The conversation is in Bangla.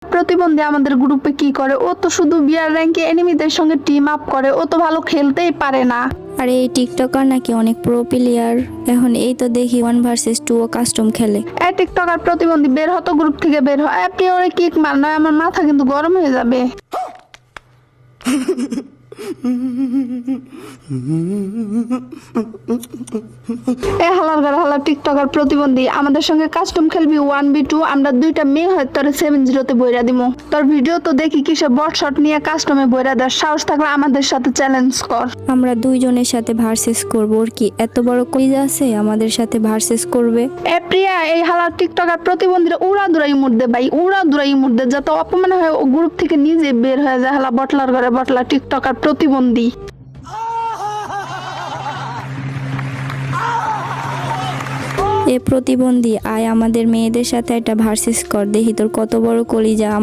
প্রতিবন্ধী আমাদের গ্রুপে কি করে? ও তো শুধু বিয়ার র্যাঙ্কে এনিমিদের সঙ্গে টিম আপ করে, ও তো ভালো খেলতেই পারে না। আর এই টিকটকার নাকি অনেক প্রো প্লেয়ার, এখন এই তো দেখি 1 vs 2 ও কাস্টম খেলে। এই টিকটকার প্রতিবন্ধী বের হতো, গ্রুপ থেকে বের হয়। আপনি ওরে কিক মার, নয় আমার মাথা কিন্তু গরম হয়ে যাবে। এ হালার ঘরে হালার টিকটকার প্রতিবন্ধী, আমাদের সঙ্গে কাস্টম খেলবি 1v2, আমরা দুইটা মেয়ে হয় তোর 7-0 বইরা দিমু। তোর ভিডিও তো দেখি কিসে বট শট নিয়ে কাস্টমে বইরা দেয়, সাহস থাকলে আমাদের সাথে চ্যালেঞ্জ কর। আমরা দুইজনের সাথে ভার্সেস করব, ওর কি এত বড় কলিজা আছে আমাদের সাথে ভার্সেস করবে? এ প্রিয়া, এই হালার টিকটকার প্রতিবন্ধীরা উড়া দুরাই মুড়দে ভাই, উড়া দুরাই মুড়দে, যাতে অপমান হয় ও গ্রুপ থেকে নিজে বের হয়ে যায়। হালা বটলার ঘরে বটলা টিকটকার প্রতিবন্ধী। এ প্রতিবন্ধী, আয় আমাদের মেয়েদের সাথে একটা ভার্সেস কর, দেখি তোর কত বড় কলিজা।